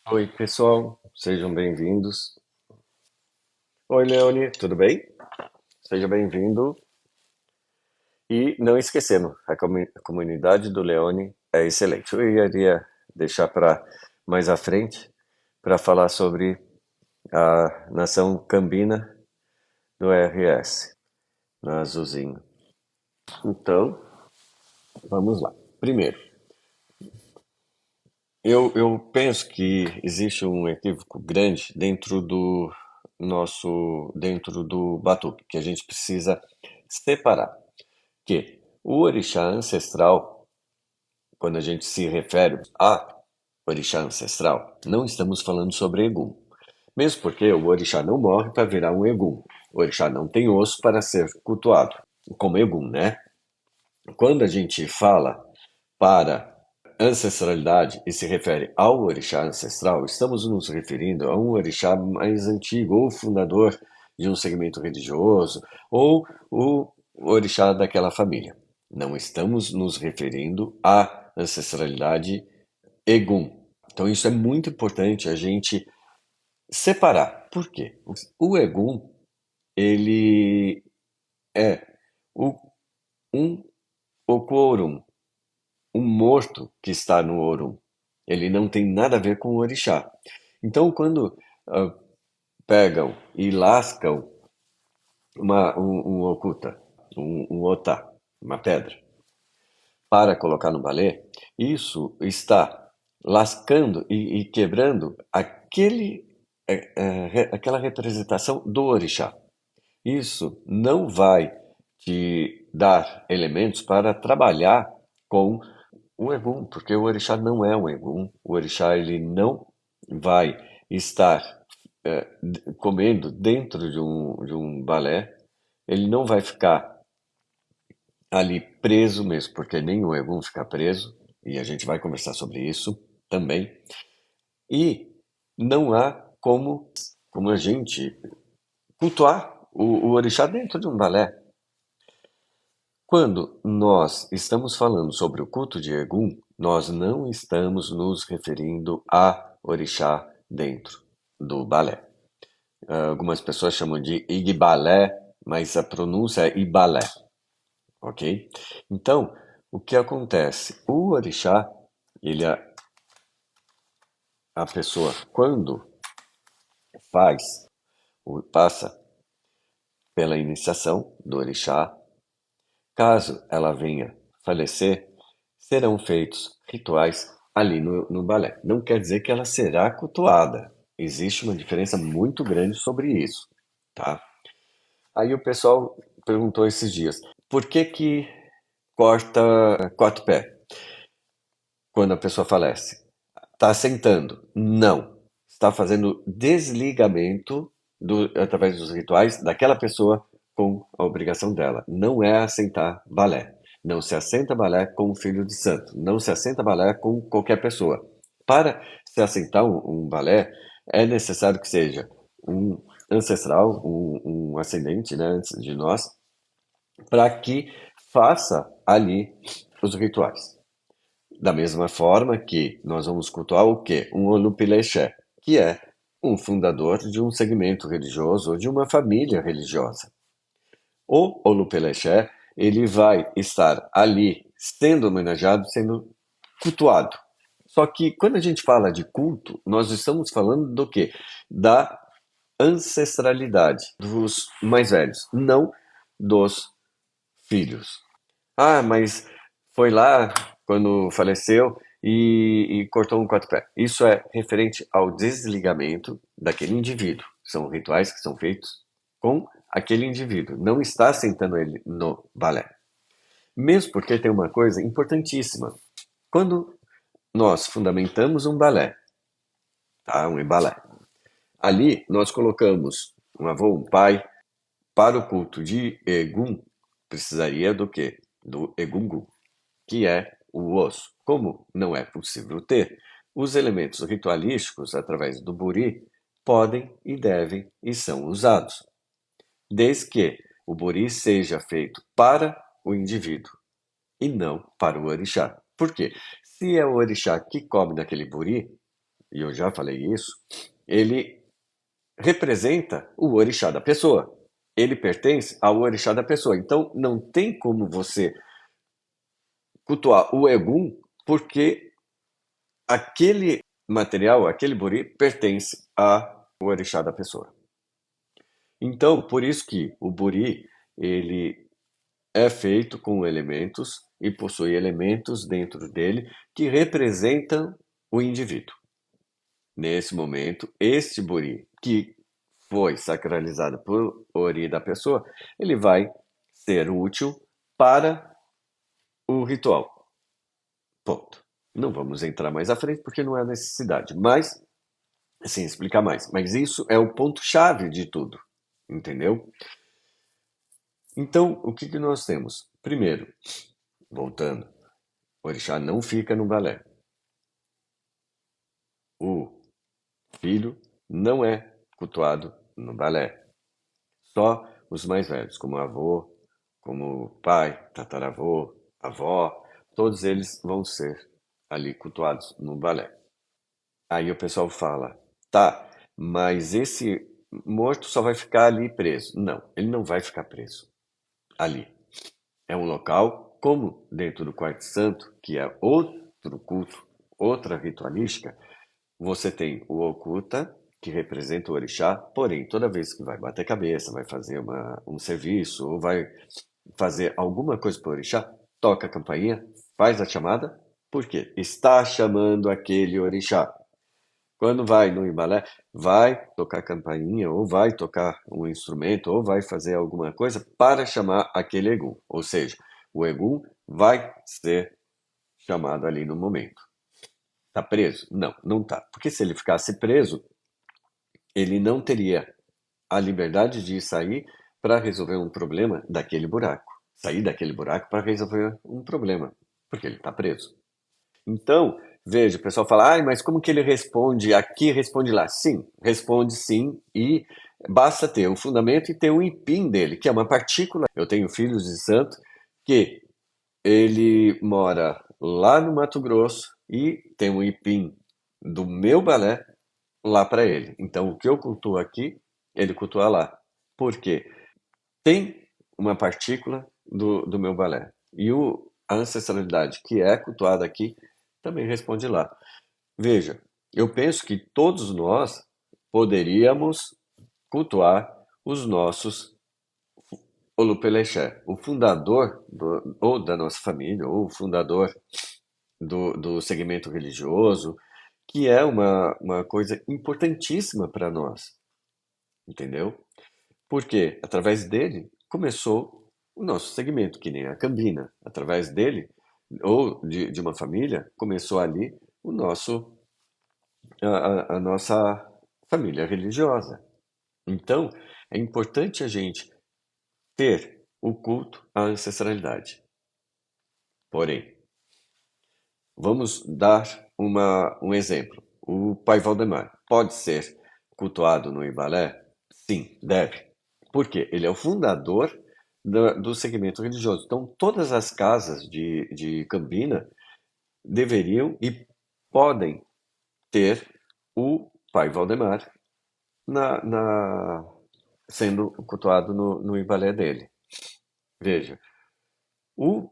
Oi, pessoal, sejam bem-vindos. Oi, Leone, tudo bem? Seja bem-vindo. E não esquecendo, a comunidade do Leone é excelente. Eu iria deixar para mais à frente para falar sobre a nação Cambina do RS, na Azulzinho. Então, vamos lá. Primeiro, eu penso que existe um equívoco grande dentro do Batuque, que a gente precisa separar. Que o orixá ancestral, quando a gente se refere a orixá ancestral, não estamos falando sobre Egum. Mesmo porque o orixá não morre para virar um Egum. O orixá não tem osso para ser cultuado, como Egum, né? Quando a gente fala para ancestralidade e se refere ao orixá ancestral, estamos nos referindo a um orixá mais antigo, ou fundador de um segmento religioso, ou o orixá daquela família. Não estamos nos referindo à ancestralidade Egum. Então isso é muito importante a gente separar. Por quê? O Egum, ele é o, um Okorum, um morto que está no Orum. Ele não tem nada a ver com o orixá. Então, quando ah, pegam e lascam um okuta, um otá, uma pedra, para colocar no balé, isso está lascando e quebrando aquela representação do orixá. Isso não vai te dar elementos para trabalhar com o Egum, porque o orixá não é um Egum, o orixá ele não vai estar comendo dentro de um balé, ele não vai ficar ali preso mesmo, porque nem o Egum fica preso, e a gente vai conversar sobre isso também, e não há como a gente cultuar o orixá dentro de um balé. Quando nós estamos falando sobre o culto de Egum, nós não estamos nos referindo a orixá dentro do balé. Algumas pessoas chamam de Igbalé, mas a pronúncia é Ibalé, ok? Então, o que acontece? O orixá, ele é a pessoa, quando faz, ou passa pela iniciação do orixá, caso ela venha falecer, serão feitos rituais ali no balé. Não quer dizer que ela será cultuada. Existe uma diferença muito grande sobre isso, tá? Aí o pessoal perguntou esses dias, por que que corta quatro pés quando a pessoa falece? Está assentando? Não. Está fazendo desligamento através dos rituais daquela pessoa com a obrigação dela. Não é assentar balé. Não se assenta balé com um filho de santo. Não se assenta balé com qualquer pessoa. Para se assentar um balé, é necessário que seja um ancestral, um ascendente, né, antes de nós, para que faça ali os rituais. Da mesma forma que nós vamos cultuar o quê? Um Olupilexé, que é um fundador de um segmento religioso ou de uma família religiosa. O Olupilexé, ele vai estar ali sendo homenageado, sendo cultuado. Só que quando a gente fala de culto, nós estamos falando do quê? Da ancestralidade dos mais velhos, não dos filhos. Ah, mas foi lá quando faleceu e cortou um quatro-pé. Isso é referente ao desligamento daquele indivíduo. São rituais que são feitos com aquele indivíduo. Não está sentando ele no balé. Mesmo porque tem uma coisa importantíssima. Quando nós fundamentamos um balé, tá? Um balé, ali nós colocamos um avô, um pai, para o culto de Egum, precisaria do quê? Do Egungun, que é o osso. Como não é possível ter, os elementos ritualísticos, através do buri, podem e devem e são usados, desde que o buri seja feito para o indivíduo e não para o orixá. Por quê? Se é o orixá que come daquele buri, e eu já falei isso, ele representa o orixá da pessoa. Ele pertence ao orixá da pessoa. Então, não tem como você cultuar o Egum, porque aquele material, aquele buri, pertence ao orixá da pessoa. Então, por isso que o buri, ele é feito com elementos e possui elementos dentro dele que representam o indivíduo. Nesse momento, este buri, que foi sacralizado por ori da pessoa, ele vai ser útil para o ritual. Ponto. Não vamos entrar mais à frente porque não há necessidade, mas sem explicar mais. Mas isso é o ponto-chave de tudo, entendeu? Então, o que que nós temos? Primeiro, voltando, o orixá não fica no balé. O filho não é cultuado no balé. Só os mais velhos, como avô, como pai, tataravô, avó, todos eles vão ser ali cultuados no balé. Aí o pessoal fala, tá, mas esse morto só vai ficar ali preso. Não, ele não vai ficar preso ali. É um local, como dentro do Quarto Santo, que é outro culto, outra ritualística, você tem o oculta, que representa o orixá, porém, toda vez que vai bater cabeça, vai fazer um serviço, ou vai fazer alguma coisa para o orixá, toca a campainha, faz a chamada, porque está chamando aquele orixá. Quando vai no Imbalé, vai tocar campainha, ou vai tocar um instrumento, ou vai fazer alguma coisa para chamar aquele Egum. Ou seja, o Egum vai ser chamado ali no momento. Está preso? Não, não está. Porque se ele ficasse preso, ele não teria a liberdade de sair para resolver um problema daquele buraco. Sair daquele buraco para resolver um problema, porque ele está preso. Então, veja, o pessoal fala, ai, mas como que ele responde aqui, responde lá? Sim, responde sim, e basta ter o fundamento e ter o IPIN dele, que é uma partícula. Eu tenho filhos de santo que ele mora lá no Mato Grosso e tem um IPIN do meu balé lá para ele. Então, o que eu cultuo aqui, ele cultua lá. Por quê? Tem uma partícula do meu balé. E a ancestralidade que é cultuada aqui também responde lá. Veja, eu penso que todos nós poderíamos cultuar os nossos Olupelexé, o fundador ou da nossa família, ou o fundador do segmento religioso, que é uma coisa importantíssima para nós, entendeu? Porque através dele começou o nosso segmento, que nem a Cambina. Através dele, ou de uma família, começou ali o nosso, a nossa família religiosa. Então, é importante a gente ter o culto à ancestralidade. Porém, vamos dar um exemplo. O Pai Valdemar pode ser cultuado no Ibalé? Sim, deve. Por quê? Ele é o fundador do segmento religioso. Então, todas as casas de Cambina deveriam e podem ter o Pai Valdemar sendo cultuado no Ibalé dele. Veja, o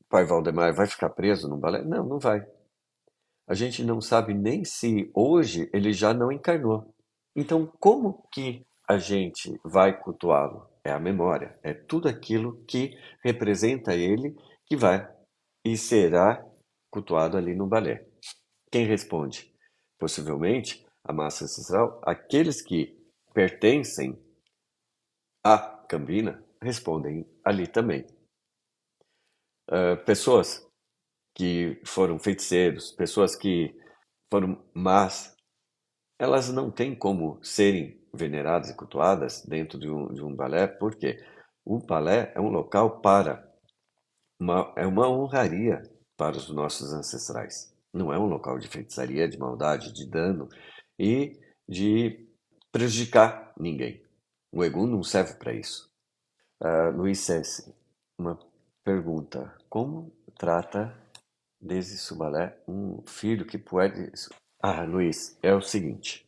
Pai Valdemar vai ficar preso no balé? Não, não vai. A gente não sabe nem se hoje ele já não encarnou. Então, como que a gente vai cultuá-lo? É a memória, é tudo aquilo que representa ele que vai e será cultuado ali no balé. Quem responde? Possivelmente a massa ancestral, aqueles que pertencem à Cambina respondem ali também. Pessoas que foram feiticeiros, pessoas que foram más, elas não têm como serem veneradas e cultuadas dentro de um balé, porque o balé é um local é uma honraria para os nossos ancestrais. Não é um local de feitiçaria, de maldade, de dano e de prejudicar ninguém. O Egum não serve para isso. Luiz Sessi, uma pergunta. Como trata desse balé um filho que pode Ah, Luiz, é o seguinte.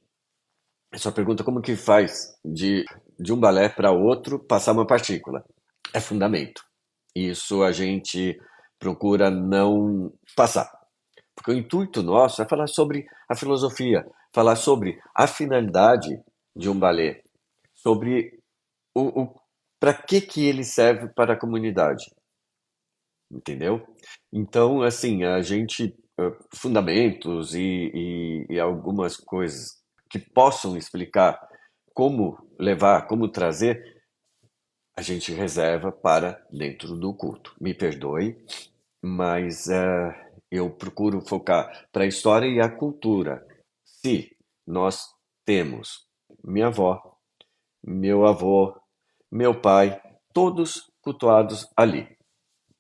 A sua pergunta como que faz de um balé para outro passar uma partícula? É fundamento. Isso a gente procura não passar. Porque o intuito nosso é falar sobre a filosofia, falar sobre a finalidade de um balé, sobre o para que ele serve para a comunidade, entendeu? Então, assim, a gente, fundamentos e algumas coisas que possam explicar como levar, como trazer, a gente reserva para dentro do culto. Me perdoe, mas eu procuro focar para a história e a cultura. Se nós temos minha avó, meu avô, meu pai, todos cultuados ali.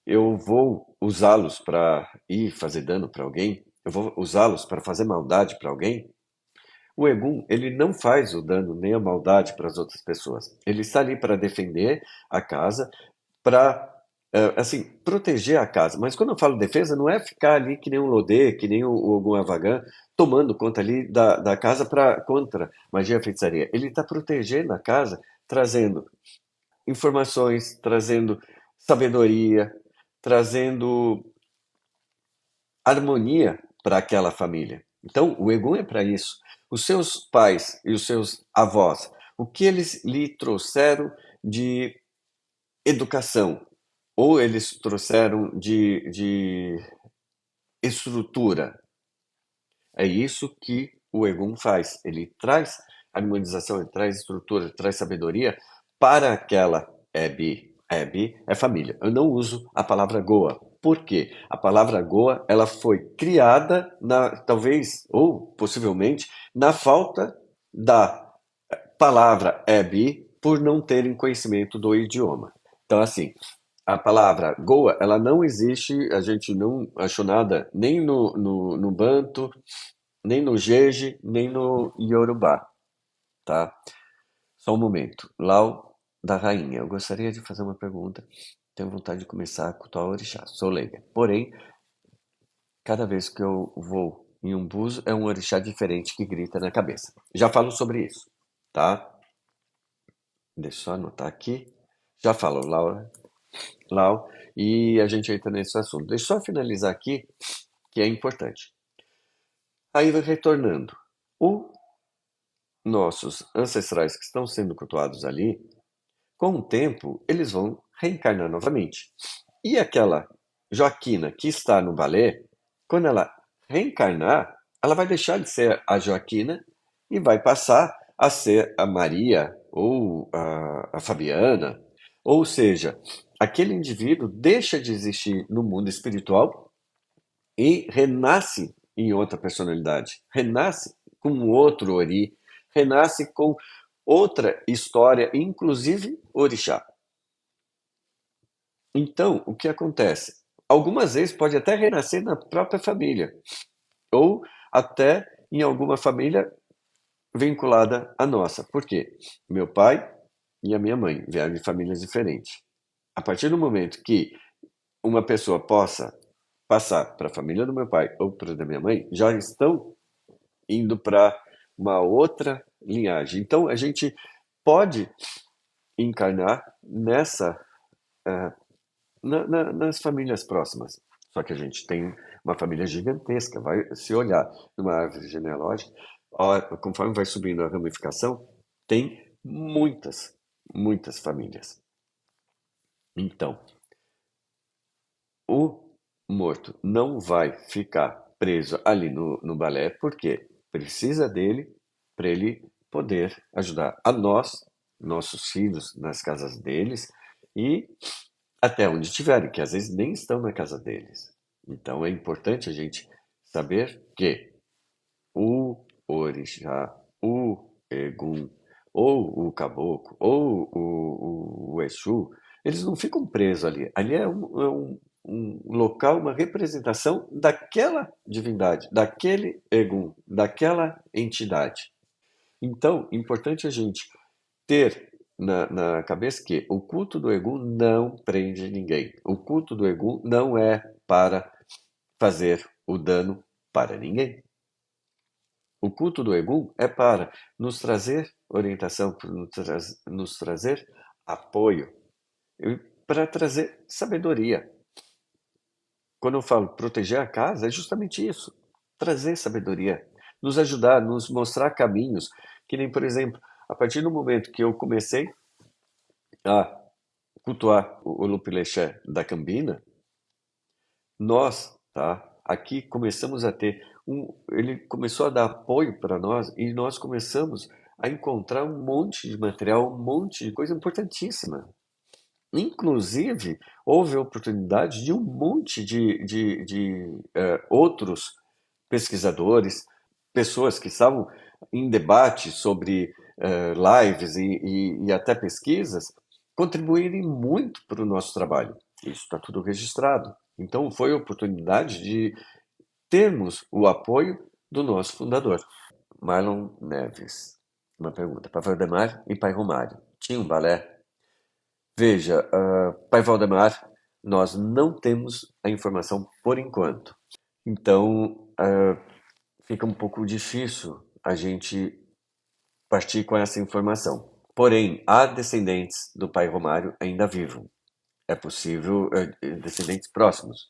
Eu vou usá-los para ir fazer dano para alguém? Eu vou usá-los para fazer maldade para alguém? O Egum, ele não faz o dano nem a maldade para as outras pessoas. Ele está ali para defender a casa, para, assim, proteger a casa. Mas quando eu falo defesa, não é ficar ali que nem um Lodê, que nem o Ogum Avagan, tomando conta ali da casa contra magia e feitiçaria. Ele está protegendo a casa, trazendo informações, trazendo sabedoria, trazendo harmonia para aquela família. Então, o Egum é para isso. Os seus pais e os seus avós, o que eles lhe trouxeram de educação, ou eles trouxeram de estrutura. É isso que o Egum faz. Ele traz harmonização, ele traz estrutura, ele traz sabedoria para aquela Ebi. Ebi é família. Eu não uso a palavra Goa. Por quê? A palavra Goa ela foi criada talvez ou possivelmente na falta da palavra Ebi por não terem conhecimento do idioma. Então, assim, a palavra Goa, ela não existe, a gente não achou nada nem no Banto, nem no Jeje, nem no Yorubá, tá? Só um momento. Lau da Rainha, eu gostaria de fazer uma pergunta. Tenho vontade de começar a cultuar o orixá. Sou leiga. Porém, cada vez que eu vou em um buzo, é um orixá diferente que grita na cabeça. Já falo sobre isso, tá? Deixa eu só anotar aqui. Já falo, Laura, Lau, e a gente entra nesse assunto. Deixa eu só finalizar aqui, que é importante. Aí vai retornando. Os nossos ancestrais que estão sendo cultuados ali, com o tempo, eles vão reencarnar novamente. E aquela Joaquina que está no balé, quando ela reencarnar, ela vai deixar de ser a Joaquina e vai passar a ser a Maria ou a Fabiana. Ou seja, aquele indivíduo deixa de existir no mundo espiritual e renasce em outra personalidade, renasce com outro Ori, renasce com outra história, inclusive orixá. Então, o que acontece? Algumas vezes pode até renascer na própria família, ou até em alguma família vinculada à nossa. Por quê? Meu pai e a minha mãe vieram de famílias diferentes. A partir do momento que uma pessoa possa passar para a família do meu pai ou para a da minha mãe, já estão indo para uma outra linhagem. Então, a gente pode encarnar eh, nas famílias próximas. Só que a gente tem uma família gigantesca. Vai se olhar numa árvore genealógica, conforme vai subindo a ramificação, tem muitas famílias. Então, o morto não vai ficar preso ali no balé, porque precisa dele para ele poder ajudar a nós, nossos filhos, nas casas deles e até onde estiverem, que às vezes nem estão na casa deles. Então é importante a gente saber que o orixá, o egum, ou o caboclo, ou o exu, eles não ficam presos ali. Ali é um local, uma representação daquela divindade, daquele egum, daquela entidade. Então, importante a gente ter na cabeça que o culto do Egum não prende ninguém. O culto do Egum não é para fazer o dano para ninguém. O culto do Egum é para nos trazer orientação, para nos trazer apoio, e para trazer sabedoria. Quando eu falo proteger a casa, é justamente isso, trazer sabedoria, nos ajudar, nos mostrar caminhos, que nem, por exemplo, a partir do momento que eu comecei a cultuar o Olupilexé da Cambina, nós, tá, aqui começamos a ter ele começou a dar apoio para nós e nós começamos a encontrar um monte de material, um monte de coisa importantíssima. Inclusive, houve a oportunidade de um monte de outros pesquisadores, pessoas que estavam em debate sobre lives e até pesquisas, contribuírem muito para o nosso trabalho. Isso está tudo registrado. Então, foi a oportunidade de termos o apoio do nosso fundador. Marlon Neves. Uma pergunta. Pai Valdemar e Pai Romário. Tinha um balé? Veja, Pai Valdemar, nós não temos a informação por enquanto. Então, fica um pouco difícil a gente partir com essa informação. Porém, há descendentes do pai Romário ainda vivos. É possível, descendentes próximos.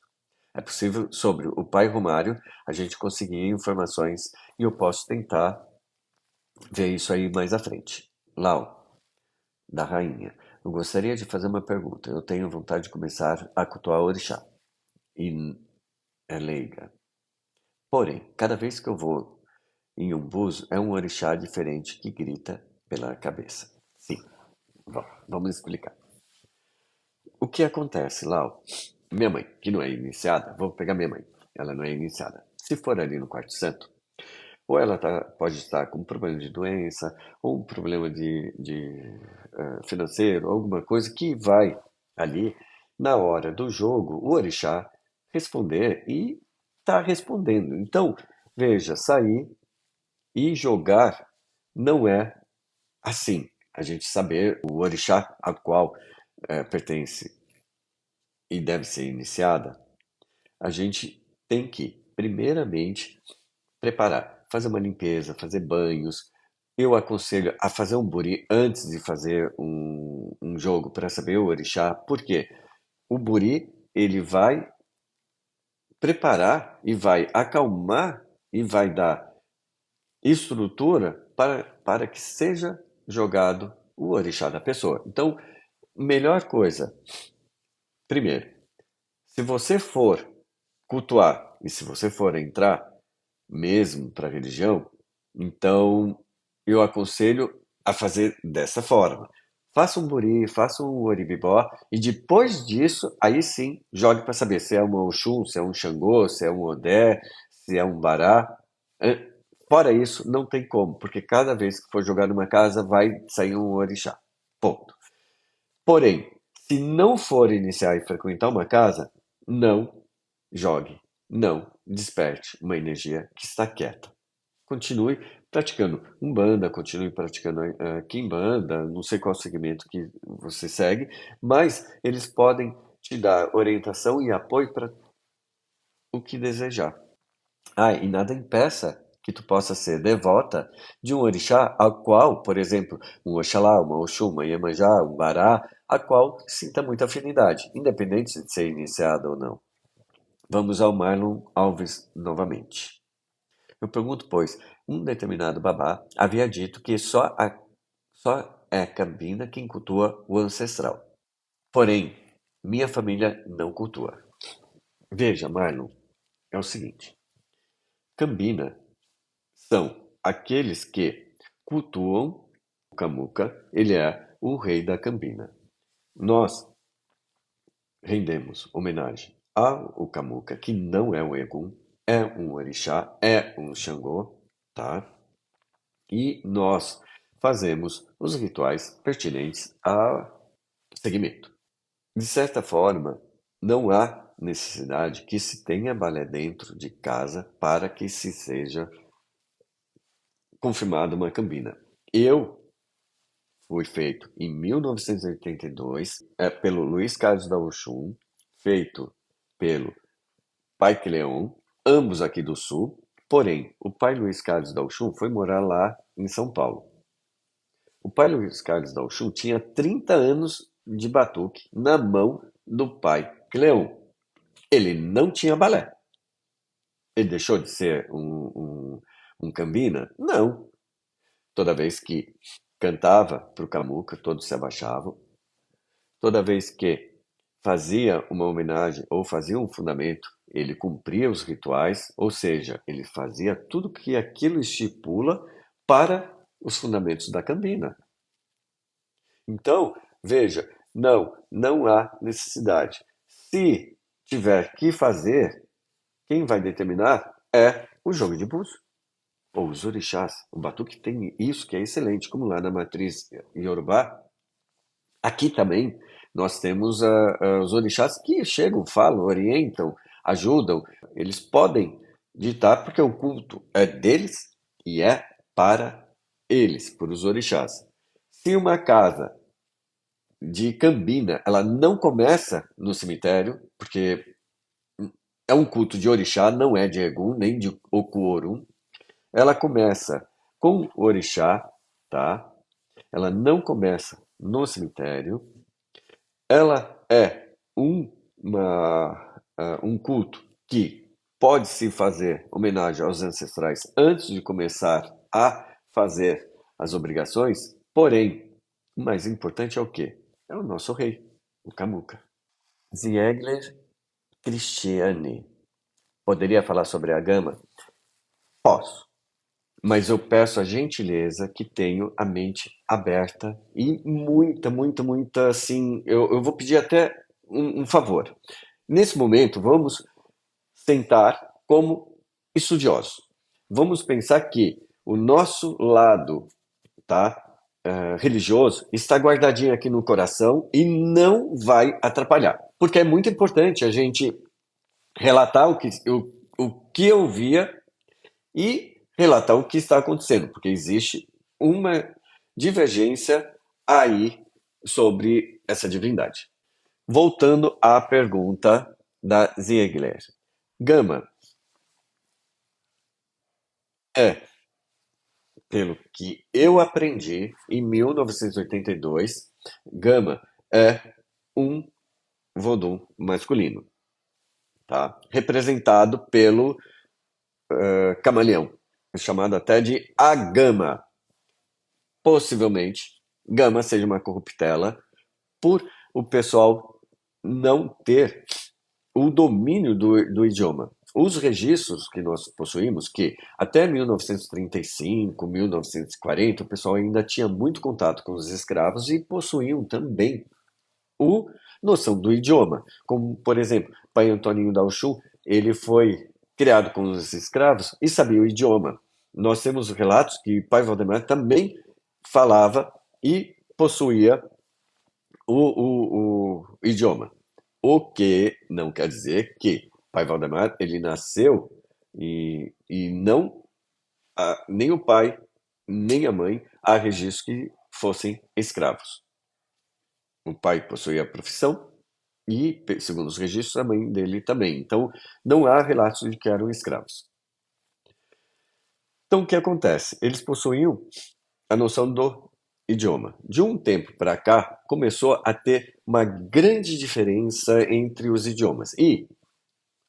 É possível, sobre o pai Romário, a gente conseguir informações e eu posso tentar ver isso aí mais à frente. Lau, da rainha. Eu gostaria de fazer uma pergunta. Eu tenho vontade de começar a cultuar o orixá. E é leiga. Porém, cada vez que eu vou em um buzo, é um orixá diferente que grita pela cabeça. Sim, vamos explicar. O que acontece, Lau? Minha mãe, que não é iniciada, vou pegar minha mãe, ela não é iniciada. Se for ali no quarto santo, ou ela pode estar com um problema de doença, ou um problema de financeiro, alguma coisa que vai ali, na hora do jogo, o orixá responder e está respondendo. Então, veja, sair e jogar não é assim. A gente saber o orixá a qual pertence e deve ser iniciada, a gente tem que, primeiramente, preparar, fazer uma limpeza, fazer banhos. Eu aconselho a fazer um buri antes de fazer um jogo para saber o orixá, porque o buri ele vai preparar e vai acalmar e vai dar estrutura para que seja jogado o orixá da pessoa. Então, melhor coisa, primeiro, se você for cultuar e se você for entrar mesmo para a religião, então eu aconselho a fazer dessa forma. Faça um buri, faça um oribibó e depois disso, aí sim, jogue para saber se é um Oxum, se é um Xangô, se é um Odé, se é um Bará. Fora isso, não tem como, porque cada vez que for jogar numa casa vai sair um orixá. Ponto. Porém, se não for iniciar e frequentar uma casa, não jogue, não desperte uma energia que está quieta. Continue praticando Umbanda, continue praticando Quimbanda, não sei qual segmento que você segue, mas eles podem te dar orientação e apoio para o que desejar. E nada impeça que tu possa ser devota de um orixá ao qual, por exemplo, um Oxalá, uma Oxum, uma Iemanjá, um Bará, a qual sinta muita afinidade, independente de ser iniciado ou não. Vamos ao Marlon Alves novamente. Eu pergunto, pois, um determinado babá havia dito que só é Cambina quem cultua o ancestral. Porém, minha família não cultua. Veja, Marlon, é o seguinte. Cambina são aqueles que cultuam o Camuca, ele é o rei da Cambina. Nós rendemos homenagem ao Camuca, que não é um Egum, é um orixá, é um Xangô, tá? E nós fazemos os rituais pertinentes ao segmento. De certa forma, não há necessidade que se tenha balé dentro de casa para que se seja confirmada uma cambina. Eu fui feito em 1982 pelo Luiz Carlos da Oxum, feito pelo Pai Leão, ambos aqui do Sul, Porém, o pai Luiz Carlos da Ushum foi morar lá em São Paulo. O pai Luiz Carlos da Ushum tinha 30 anos de batuque na mão do pai Cleon. Ele não tinha balé. Ele deixou de ser um cambina? Não. Toda vez que cantava para o Camuca, todos se abaixavam. Toda vez que fazia uma homenagem ou fazia um fundamento, ele cumpria os rituais, ou seja, ele fazia tudo que aquilo estipula para os fundamentos da cambina. Então, veja, não há necessidade. Se tiver que fazer, quem vai determinar é o jogo de búzios, ou os orixás. O batuque tem isso que é excelente, como lá na matriz Yorubá. Aqui também nós temos os orixás que chegam, falam, orientam, ajudam. Eles podem ditar, porque o culto é deles e é para eles, por os orixás. Se uma casa de Cambina, ela não começa no cemitério, porque é um culto de orixá, não é de Egum, nem de Okuorum. Ela começa com o orixá, tá? Ela não começa no cemitério. Ela é um culto que pode-se fazer homenagem aos ancestrais antes de começar a fazer as obrigações, porém, o mais importante é o quê? É o nosso rei, o Camuca. Ziegler Cristiani. Poderia falar sobre a gama? Posso, mas eu peço a gentileza que tenho a mente aberta e muita, assim. Eu vou pedir até um favor. Nesse momento, vamos sentar como estudiosos. Vamos pensar que o nosso lado, tá, religioso está guardadinho aqui no coração e não vai atrapalhar. Porque é muito importante a gente relatar o que eu via e relatar o que está acontecendo, porque existe uma divergência aí sobre essa divindade. Voltando à pergunta da Ziegler. Gama é, pelo que eu aprendi em 1982, Gama é um vodum masculino, tá? Representado pelo camaleão, chamado até de Agama. Possivelmente, Gama seja uma corruptela por o pessoal não ter o domínio do idioma. Os registros que nós possuímos, que até 1935, 1940, o pessoal ainda tinha muito contato com os escravos e possuíam também o noção do idioma. Como, por exemplo, pai Antoninho da Ushum, ele foi criado com os escravos e sabia o idioma. Nós temos relatos que pai Valdemar também falava e possuía o idioma. O que não quer dizer que pai Valdemar ele nasceu e não nem o pai nem a mãe há registros que fossem escravos. O pai possuía a profissão e, segundo os registros, a mãe dele também. Então, não há relatos de que eram escravos. Então, o que acontece? Eles possuíam a noção do idioma. De um tempo para cá, começou a ter uma grande diferença entre os idiomas. E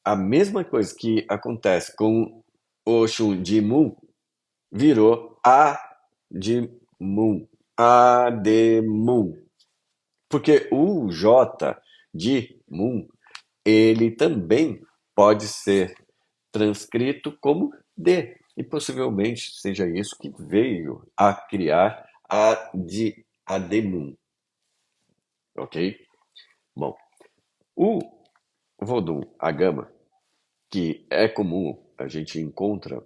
a mesma coisa que acontece com Oxum de Mun virou A de Mun. A de Mun. Porque o J de Mun, ele também pode ser transcrito como D. E possivelmente seja isso que veio a criar a Demun. Ok? Bom, o Vodun, a gama, que é comum, a gente encontra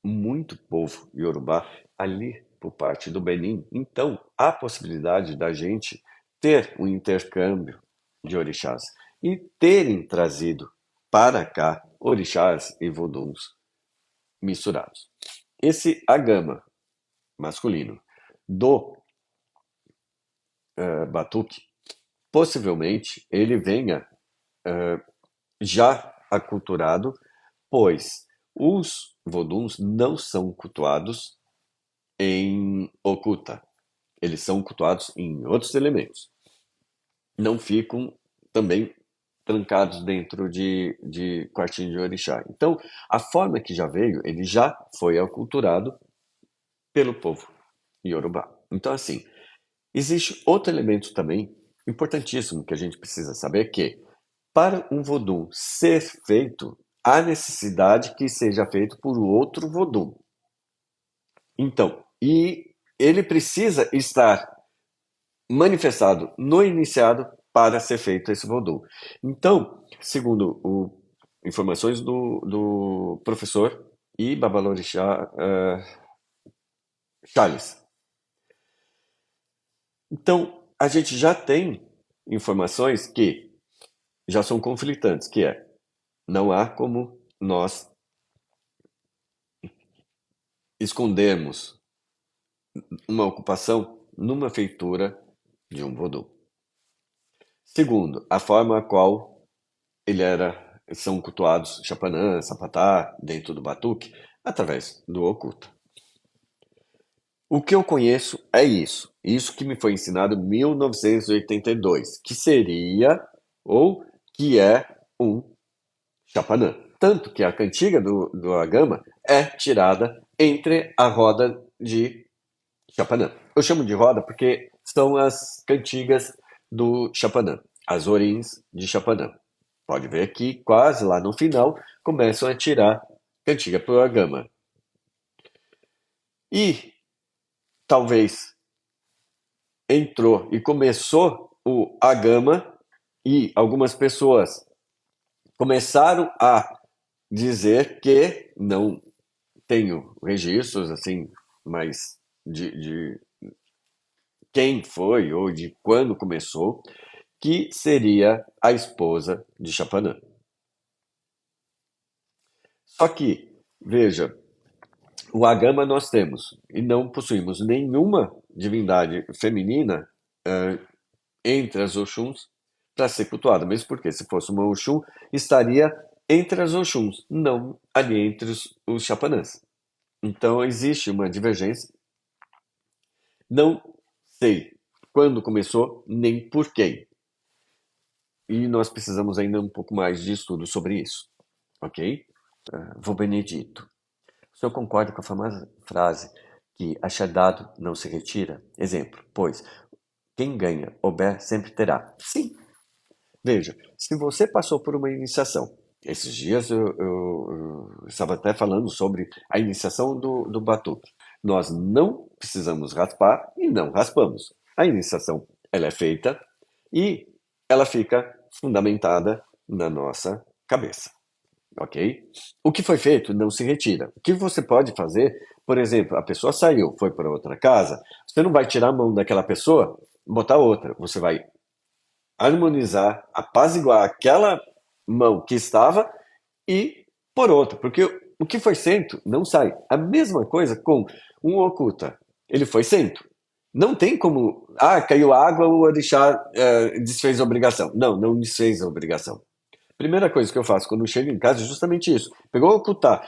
muito povo iorubá ali por parte do Benin. Então, há possibilidade da gente ter um intercâmbio de orixás e terem trazido para cá orixás e voduns misturados. Esse agama masculino do batuque, possivelmente ele venha já aculturado, pois Os voduns não são cultuados em oculta. Eles são cultuados em outros elementos. Não ficam também trancados dentro de quartinho de orixá. Então, a forma que já veio, ele já foi aculturado pelo povo Yorubá. Então, assim, existe outro elemento também importantíssimo que a gente precisa saber que, para um vodum ser feito, há necessidade que seja feito por outro vodum. Então, e ele precisa estar manifestado no iniciado para ser feito esse vodum. Então, segundo informações do professor e babalorixá Charles. Então, a gente já tem informações que já são conflitantes, que é, não há como nós escondermos uma ocupação numa feitura de um vodum. Segundo, a forma a qual são cultuados Chapanã, Sapatá, dentro do batuque, através do oculta. O que eu conheço é isso que me foi ensinado em 1982, que seria, ou que é um Chapanã. Tanto que a cantiga do Agama é tirada entre a roda de Chapanã. Eu chamo de roda porque são as cantigas do Chapanã, as orins de Chapanã. Pode ver que quase lá no final começam a tirar cantiga para o Agama. E talvez entrou e começou o Agama e algumas pessoas começaram a dizer que não tenho registros assim, mas de quem foi ou de quando começou, que seria a esposa de Chapanã. Só que, veja, o Agama nós temos e não possuímos nenhuma divindade feminina entre as Oxuns para ser cultuada, mesmo porque se fosse uma Oxum, estaria entre as Oxuns, não ali entre os Chapanãs. Então existe uma divergência. Não sei quando começou, nem por quem. E nós precisamos ainda um pouco mais de estudo sobre isso, ok? Vô Benedito, o senhor concorda com a famosa frase que achar dado não se retira? Exemplo, pois, quem ganha houver sempre terá. Sim. Veja, se você passou por uma iniciação, esses dias eu estava até falando sobre a iniciação do batuque. Nós não precisamos raspar e não raspamos. A iniciação ela é feita e ela fica fundamentada na nossa cabeça, ok? O que foi feito não se retira. O que você pode fazer, por exemplo, a pessoa saiu, foi para outra casa, você não vai tirar a mão daquela pessoa, botar outra. Você vai harmonizar, apaziguar aquela mão que estava e por outra, porque o que foi cento não sai. A mesma coisa com um oculta, ele foi cento. Não tem como, caiu água, o orixá desfez a obrigação. Não, não desfez a obrigação. Primeira coisa que eu faço quando eu chego em casa é justamente isso. Pegou o ocultar,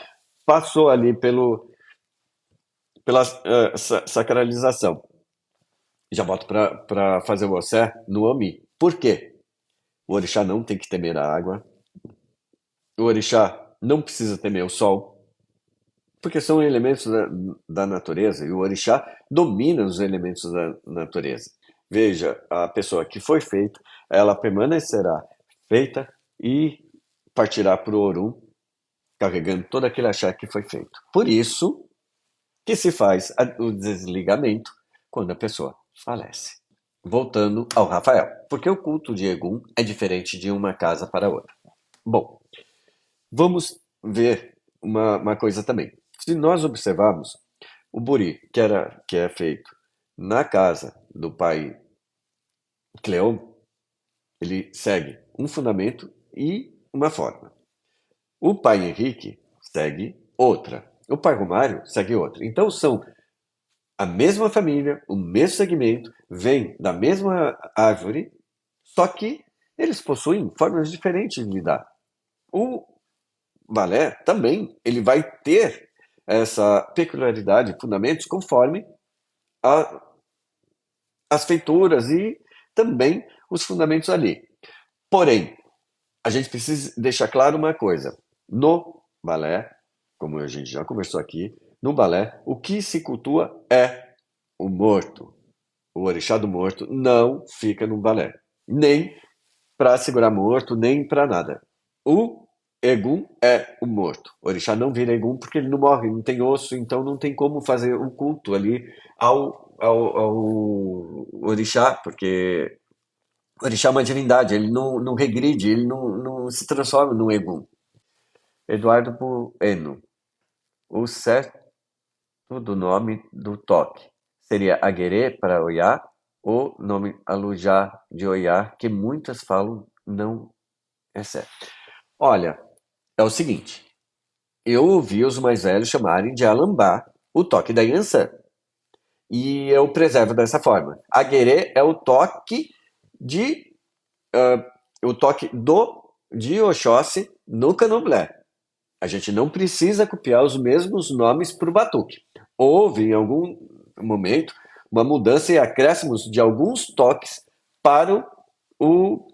passou ali pela sacralização. Já boto para fazer o ossé no Ami. Por quê? O orixá não tem que temer a água. O orixá não precisa temer o sol, porque são elementos da natureza e o orixá domina os elementos da natureza. Veja, a pessoa que foi feita, ela permanecerá feita e partirá para o Orum, carregando todo aquele achar que foi feito. Por isso que se faz o desligamento quando a pessoa falece. Voltando ao Rafael, porque o culto de Egum é diferente de uma casa para outra. Bom, vamos ver uma coisa também. Se nós observarmos o buri, que é feito na casa do pai Cleon, ele segue um fundamento e uma forma. O pai Henrique segue outra. O pai Romário segue outra. Então são a mesma família, o mesmo segmento, vem da mesma árvore, só que eles possuem formas diferentes de lidar. O balé também ele vai ter essa peculiaridade, fundamentos, conforme a, as feituras e também os fundamentos ali. Porém, a gente precisa deixar claro uma coisa. No balé, como a gente já conversou aqui, no balé, o que se cultua é o morto. O orixá do morto não fica no balé. Nem para segurar morto, nem para nada. O Egum é o morto. O orixá não vira Egum porque ele não morre, não tem osso, então não tem como fazer um culto ali ao orixá, porque o orixá é uma divindade, ele não regride, ele não se transforma num Egum. Eduardo Bueno, o certo do nome do toque seria Aguerê para Oiá, ou nome Alujá de Oiá, que muitas falam não é certo. Olha, é o seguinte, eu ouvi os mais velhos chamarem de Alambá o toque da Yansan, e eu preservo dessa forma. Aguerê é o toque de o toque de Oxóssi no candomblé. A gente não precisa copiar os mesmos nomes para o batuque. Houve, em algum momento, uma mudança e acréscimos de alguns toques para o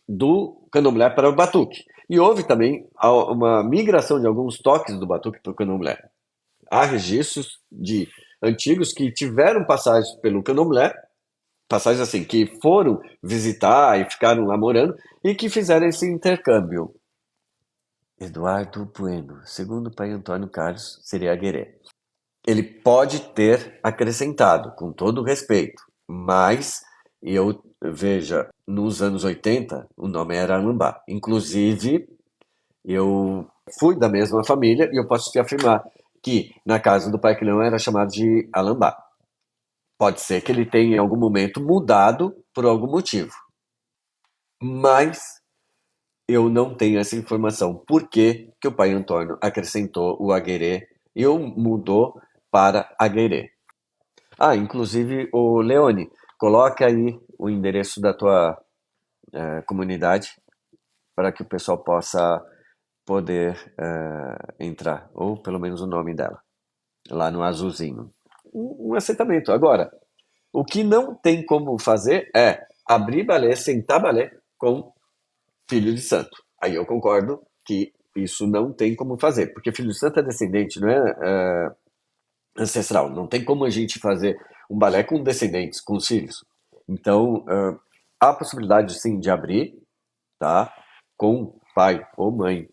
do candomblé para o batuque. E houve também uma migração de alguns toques do batuque para o candomblé. Há registros de antigos que tiveram passagens pelo candomblé, passagens assim, que foram visitar e ficaram lá morando, e que fizeram esse intercâmbio. Eduardo Bueno, segundo o pai Antônio Carlos, seria Agueré. Ele pode ter acrescentado, com todo o respeito, mas eu veja, nos anos 80, o nome era Alambá. Inclusive, eu fui da mesma família e eu posso te afirmar que na casa do pai Quilhão era chamado de Alambá. Pode ser que ele tenha em algum momento mudado por algum motivo, mas eu não tenho essa informação. Por que que o pai Antônio acrescentou o Aguerê e o mudou para Aguerê? Ah, inclusive, o Leone, coloca aí o endereço da tua comunidade para que o pessoal possa poder entrar, ou pelo menos o nome dela, lá no azulzinho. Um assentamento. Agora, o que não tem como fazer é abrir balé, sentar balé com filho de santo. Aí eu concordo que isso não tem como fazer, porque filho de santo é descendente, não é ancestral. Não tem como a gente fazer um balé com descendentes, com os filhos. Então, há a possibilidade sim de abrir, tá? Com pai ou mãe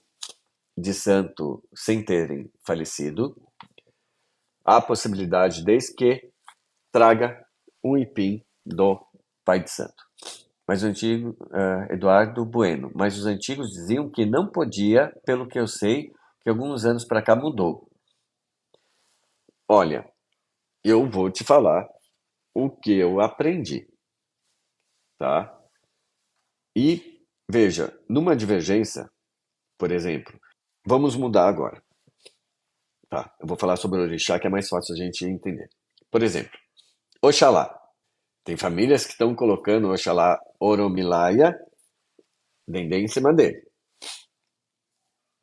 de santo sem terem falecido. Há a possibilidade desde que traga um ipim do pai de santo. Mas o antigo Eduardo Bueno, mas os antigos diziam que não podia, pelo que eu sei, que alguns anos para cá mudou. Olha, eu vou te falar o que eu aprendi, tá? E veja, numa divergência, por exemplo, vamos mudar agora, tá? Eu vou falar sobre o orixá que é mais fácil a gente entender. Por exemplo, Oxalá. Tem famílias que estão colocando Oxalá Oromilaia, Dendê em cima dele.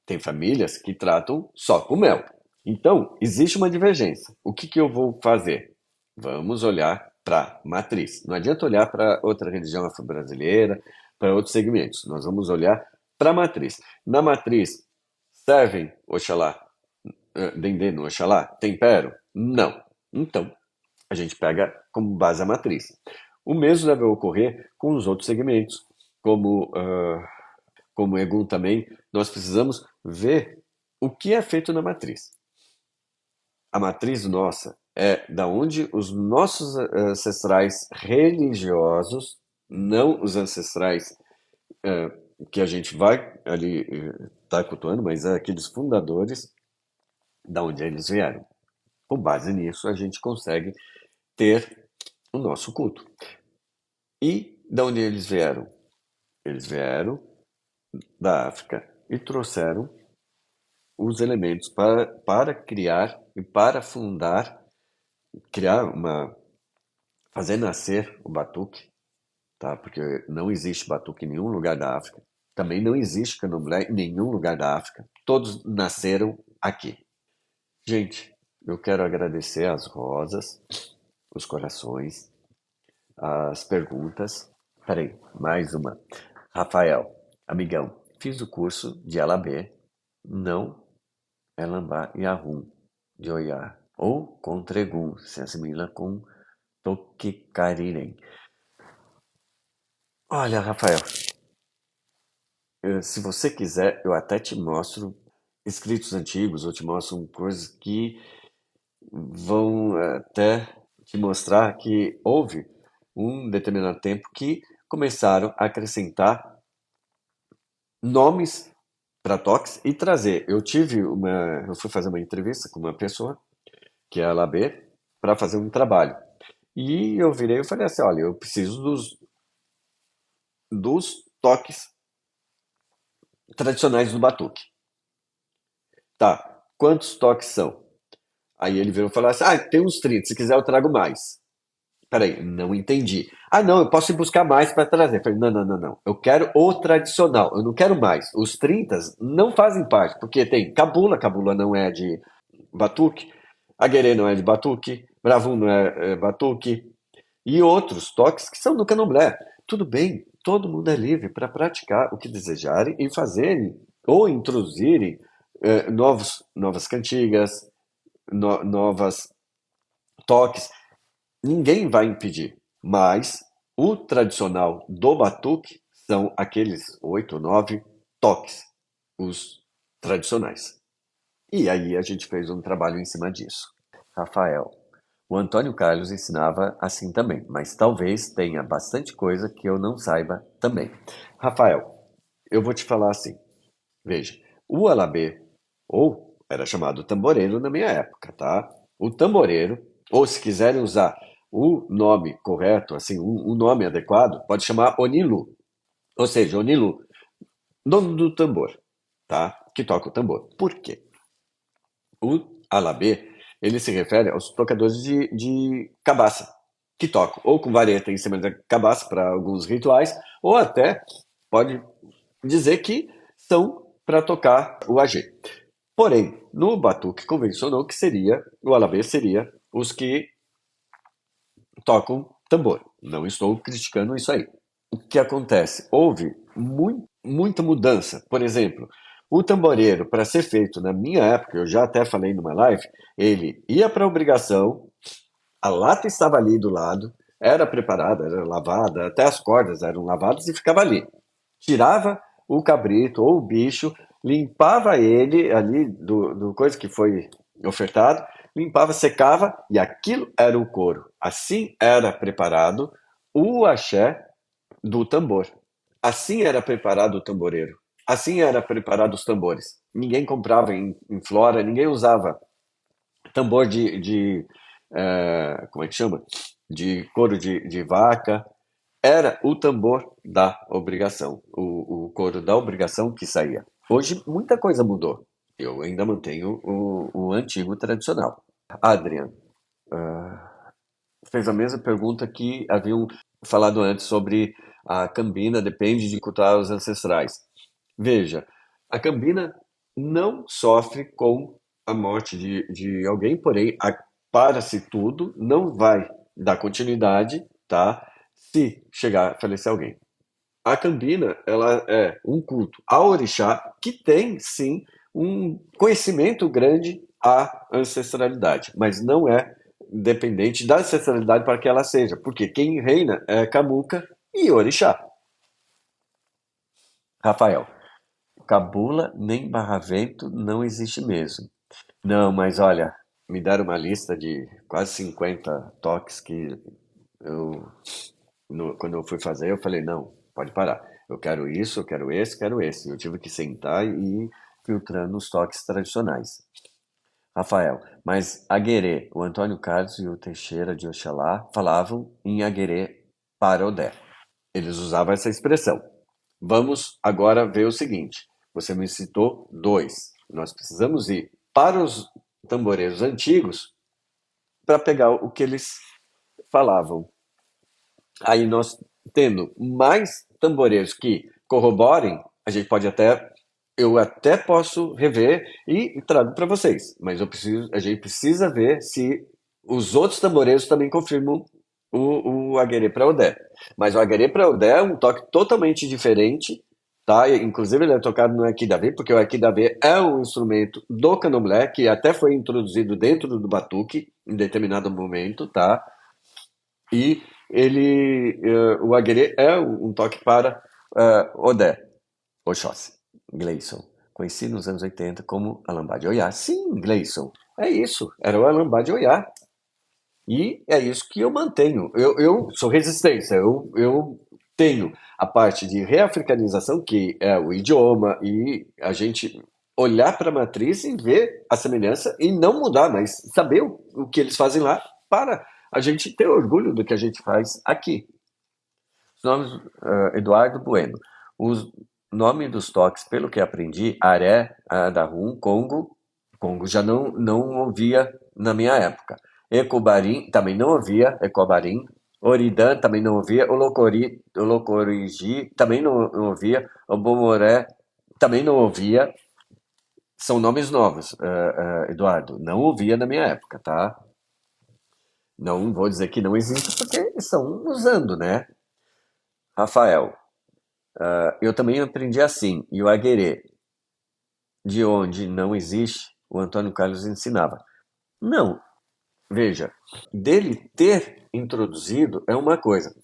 Tem famílias que tratam só com mel. Então, existe uma divergência. O que eu vou fazer? Vamos olhar para a matriz. Não adianta olhar para outra religião afro-brasileira, para outros segmentos. Nós vamos olhar para a matriz. Na matriz, servem Oxalá, Dendê no Oxalá? Tempero? Não. Então, a gente pega como base a matriz. O mesmo deve ocorrer com os outros segmentos, como Egum também. Nós precisamos ver o que é feito na matriz. A matriz nossa é da onde os nossos ancestrais religiosos, não os ancestrais que a gente vai ali estar cultuando, mas aqueles fundadores, da onde eles vieram. Com base nisso, a gente consegue ter o nosso culto. E da onde eles vieram? Eles vieram da África e trouxeram os elementos para criar e para fundar, criar fazer nascer o batuque, tá? Porque não existe batuque em nenhum lugar da África. Também não existe candomblé em nenhum lugar da África. Todos nasceram aqui. Gente, eu quero agradecer as rosas, os corações, as perguntas. Peraí, mais uma. Rafael, amigão, fiz o curso de Alabê, não Elambá e Arrum, de Oiá, ou Contregum, se assimila com Toquicarirem. Olha, Rafael, se você quiser, eu até te mostro escritos antigos, ou te mostro coisas que vão até te mostrar que houve um determinado tempo que começaram a acrescentar nomes para toques e trazer. Eu fui fazer uma entrevista com uma pessoa que é a Labê para fazer um trabalho. E eu virei e falei assim, olha, eu preciso dos toques tradicionais do batuque. Tá, quantos toques são? Aí ele virou e falou assim, tem uns 30, se quiser eu trago mais. Peraí, não entendi. Não, eu posso ir buscar mais para trazer. Falei, não, não, não, não. Eu quero o tradicional, eu não quero mais. Os 30 não fazem parte, porque tem cabula, cabula não é de batuque, aguerê não é de batuque, bravum não é batuque, e outros toques que são do candomblé. Tudo bem, todo mundo é livre para praticar o que desejarem e fazerem ou introduzirem novas cantigas, novas toques. Ninguém vai impedir, mas o tradicional do batuque são aqueles 8 ou 9 toques, os tradicionais. E aí a gente fez um trabalho em cima disso. Rafael, o Antônio Carlos ensinava assim também, mas talvez tenha bastante coisa que eu não saiba também. Rafael, eu vou te falar assim, veja, o alabê, ou era chamado tamboreiro na minha época, tá? O tamboreiro, ou se quiserem usar o nome correto, assim, um nome adequado, pode chamar Onilu. Ou seja, Onilu, dono do tambor, tá? Que toca o tambor. Por quê? O alabê, ele se refere aos tocadores de cabaça, que tocam ou com vareta em cima da cabaça para alguns rituais, ou até pode dizer que são para tocar o agê. Porém, no batuque convencionou que seria, o alabê seria os que tocam tambor. Não estou criticando isso aí. O que acontece? Houve muita mudança. Por exemplo, o tamboreiro, para ser feito na minha época, eu já até falei numa live, ele ia para a obrigação, a lata estava ali do lado, era preparada, era lavada, até as cordas eram lavadas e ficava ali. Tirava o cabrito ou o bicho, limpava ele ali do coisa que foi ofertado, limpava, secava e aquilo era o couro. Assim era preparado o axé do tambor. Assim era preparado o tamboreiro. Assim era preparado os tambores. Ninguém comprava em flora, ninguém usava tambor como é que chama? De couro de vaca. Era o tambor da obrigação, o couro da obrigação que saía. Hoje muita coisa mudou. Eu ainda mantenho o antigo tradicional. Adrian, fez a mesma pergunta que haviam falado antes sobre a Cambina depende de cultuar os ancestrais. Veja, a Cambina não sofre com a morte de alguém, porém, para-se tudo, não vai dar continuidade, tá? Se chegar a falecer alguém. A Cambina, ela é um culto ao orixá que tem, sim, um conhecimento grande à ancestralidade, mas não é dependente da ancestralidade para que ela seja, porque quem reina é Camuca e orixá. Rafael, cabula nem barravento não existe mesmo. Não, mas olha, me deram uma lista de quase 50 toques que eu quando eu fui fazer, eu falei, não, pode parar. Eu quero isso, eu quero esse, quero esse. Eu tive que sentar e ir filtrando os toques tradicionais. Rafael, mas Aguerê, o Antônio Carlos e o Teixeira de Oxalá falavam em Aguerê para Odé. Eles usavam essa expressão. Vamos agora ver o seguinte. Você me citou dois. Nós precisamos ir para os tamboreiros antigos para pegar o que eles falavam. Aí nós tendo mais tamboreiros que corroborem A gente pode até, eu até posso rever e trago para vocês, mas a gente precisa ver se os outros tamboreiros também confirmam o aguerê para Odé. Mas o aguerê para Odé é um toque totalmente diferente, tá? Inclusive ele é tocado no equidavé, porque o equidavé é um instrumento do candomblé que até foi introduzido dentro do batuque em determinado momento, tá? E o aguerê é um toque para Odé. Oxóssi, Gleison, conhecido nos anos 80 como Alambá de Oiá. Sim, Gleison, é isso, era o Alambá de Oiá. E é isso que eu mantenho. Eu sou resistência, eu tenho a parte de reafricanização, que é o idioma, e a gente olhar para a matriz e ver a semelhança e não mudar, mas saber o que eles fazem lá para a gente ter orgulho do que a gente faz aqui. Os nomes, Eduardo Bueno. Os nome dos toques, pelo que aprendi, Aré, Adarum, Congo. Congo já não ouvia na minha época. Ecobarim, também não ouvia, Ecobarim. Oridan, também não ouvia. Olocorigi, também não ouvia. Obomoré, também não ouvia. São nomes novos, Eduardo. Não ouvia na minha época, tá? Não vou dizer que não existe, porque estão usando, né? Rafael, eu também aprendi assim, e o aguerê, de onde não existe, o Antônio Carlos ensinava. Não, veja, dele ter introduzido é uma coisa.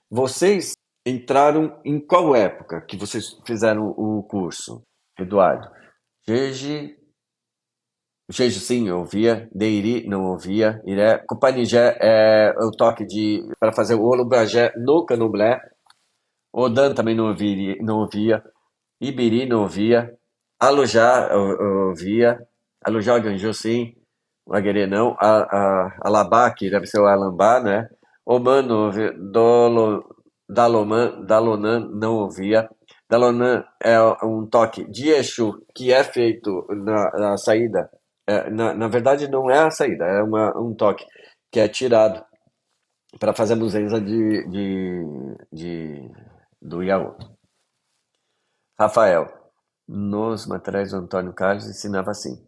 Vocês entraram em qual época que vocês fizeram o curso, Eduardo? Jeje, Jeje sim, eu ouvia, Deiri não ouvia, Iré, Copanigé é o toque de para fazer o Olubajé no candomblé, Odan também não ouvia, Ibiri não ouvia, Alujá eu ouvia, Alujá Ganju sim, o Aguerê não, Alabá, que deve ser o Alambá, né? Oman não ouvia, Dalonan não ouvia. Dalonan é um toque de Exu que é feito na saída. Na verdade, não é a saída, é um toque que é tirado para fazer a muzenza do Iaú. Rafael, nos materiais do Antônio Carlos ensinava assim.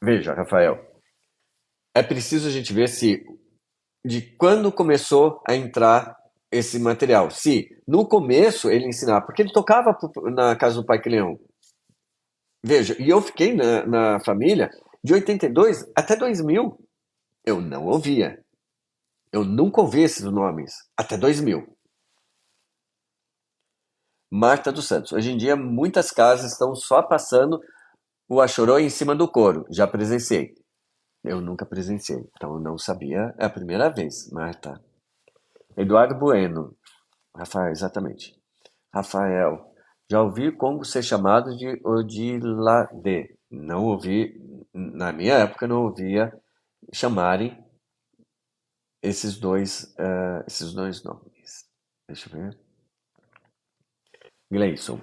Veja, Rafael, é preciso a gente ver se de quando começou a entrar esse material. Se no começo ele ensinava, porque ele tocava na casa do Pai Leão. Veja, e eu fiquei na família de 82 até 2000. Eu não ouvia. Eu nunca ouvi esses nomes até 2000. Marta dos Santos. Hoje em dia, muitas casas estão só passando o Achorô em cima do couro. Já presenciei. Eu nunca presenciei, então eu não sabia. É a primeira vez, Marta. Eduardo Bueno. Rafael, exatamente. Rafael. Já ouvi Congo ser chamado de Odilade. Não ouvi, na minha época, não ouvia chamarem esses dois nomes. Deixa eu ver. Gleison.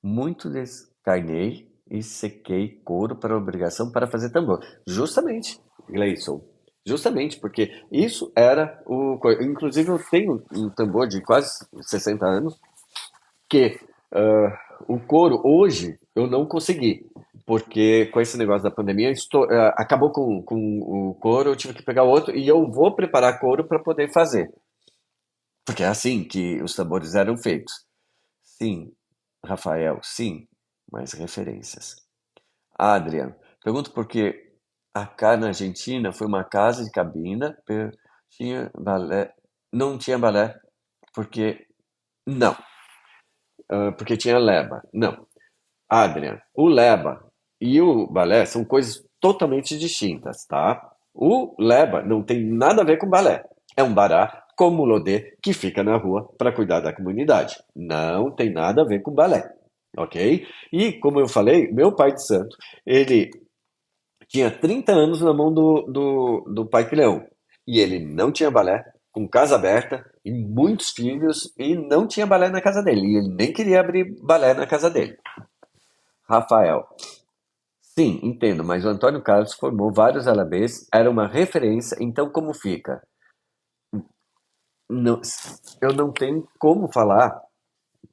Muito descarnei e sequei couro para obrigação para fazer tambor. Justamente, Gleison. Justamente, porque isso era Inclusive, eu tenho um tambor de quase 60 anos que o couro, hoje, eu não consegui. Porque com esse negócio da pandemia, acabou com o couro, eu tive que pegar outro e eu vou preparar couro para poder fazer. Porque é assim que os tambores eram feitos. Sim, Rafael, sim, mais referências. Adrian, pergunto por que acá na Argentina foi uma casa de cabina, tinha balé, não tinha balé, porque não, porque tinha leba. Não, Adrian, o leba e o balé são coisas totalmente distintas, tá? O leba não tem nada a ver com balé. É um bará como o lodê que fica na rua para cuidar da comunidade. Não tem nada a ver com balé, ok? E como eu falei, meu pai de santo, ele tinha 30 anos na mão do pai Leão. E ele não tinha balé, com casa aberta e muitos filhos, e não tinha balé na casa dele. E ele nem queria abrir balé na casa dele. Rafael. Sim, entendo, mas o Antônio Carlos formou vários alabês, era uma referência, então como fica? Não, eu não tenho como falar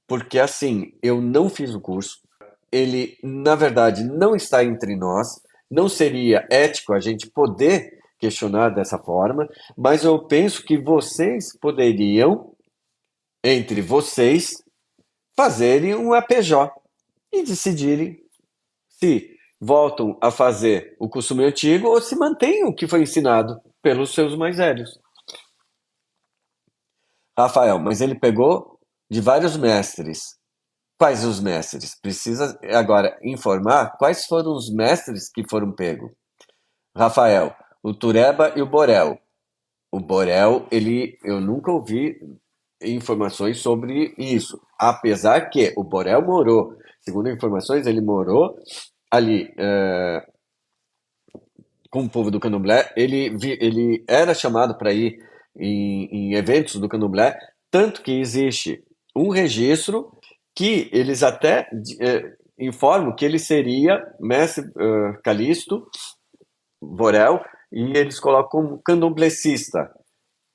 porque assim, eu não fiz o curso, ele, na verdade, não está entre nós, não seria ético a gente poder questionar dessa forma, mas eu penso que vocês poderiam, entre vocês, fazerem um APJ e decidirem se voltam a fazer o costume antigo ou se mantêm o que foi ensinado pelos seus mais velhos. Rafael, mas ele pegou de vários mestres. Quais os mestres? Precisa agora informar quais foram os mestres que foram pegos. Rafael, o Tureba e o Borel. O Borel, eu nunca ouvi informações sobre isso. Apesar que o Borel morou, segundo informações, ele morou ali com o povo do Candomblé. Ele era chamado para ir em eventos do Candomblé, tanto que existe um registro que eles até informam que ele seria mestre Calixto Borel, e eles colocam como candomblecista.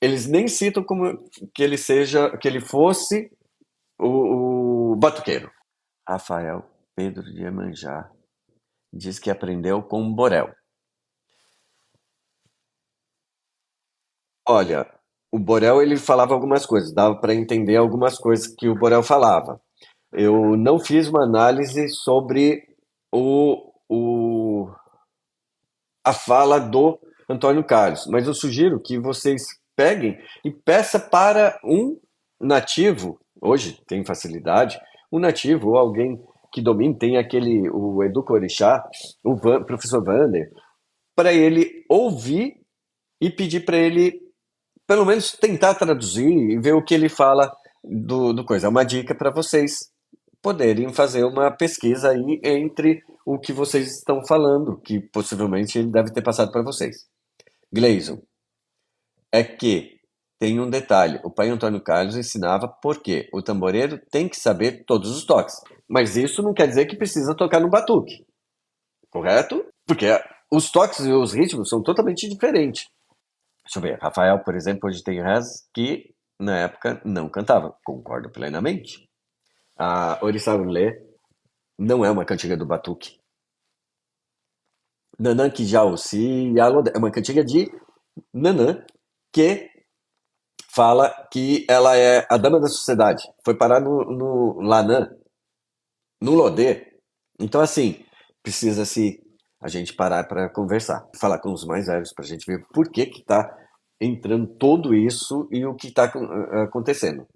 Eles nem citam como que ele fosse o batuqueiro. Rafael Pedro de Iemanjá diz que aprendeu com Borel. Olha, o Borel ele falava algumas coisas, dava para entender algumas coisas que o Borel falava. Eu não fiz uma análise sobre o a fala do Antônio Carlos, mas eu sugiro que vocês peguem e peça para um nativo, hoje tem facilidade, um nativo ou alguém que domine, tem aquele, o Educa Orixá, professor Vander, para ele ouvir e pedir para ele, pelo menos, tentar traduzir e ver o que ele fala do coisa. É uma dica para vocês poderem fazer uma pesquisa aí entre o que vocês estão falando, que possivelmente ele deve ter passado para vocês. Gleison, é que tem um detalhe: o pai Antônio Carlos ensinava porque o tamboreiro tem que saber todos os toques, mas isso não quer dizer que precisa tocar no batuque, correto? Porque os toques e os ritmos são totalmente diferentes. Deixa eu ver, Rafael, por exemplo, hoje tem Rez que na época não cantava, concordo plenamente. A Orissalulê não é uma cantiga do batuque. Nanã Kijaossi é uma cantiga de Nanã que fala que ela é a dama da sociedade. Foi parar no Lanã, no Lodê. Então, assim, precisa-se a gente parar para conversar, falar com os mais velhos para a gente ver por que que está entrando tudo isso e o que está acontecendo.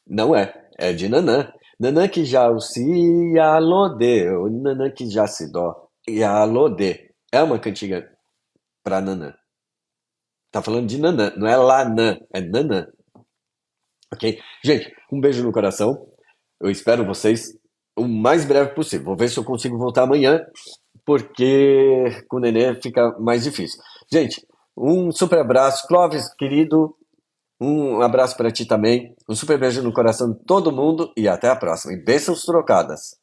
Não é, é de Nanã. Nanã que já o si alodê, ou Nanã que já se dó e alodê. É uma cantiga para Nanã. Tá falando de Nanã, não é Lanã, é Nanã, ok? Gente, um beijo no coração. Eu espero vocês o mais breve possível. Vou ver se eu consigo voltar amanhã, porque com o nenê fica mais difícil. Gente, um super abraço. Clóvis, querido, um abraço para ti também. Um super beijo no coração de todo mundo e até a próxima. E bênçãos trocadas.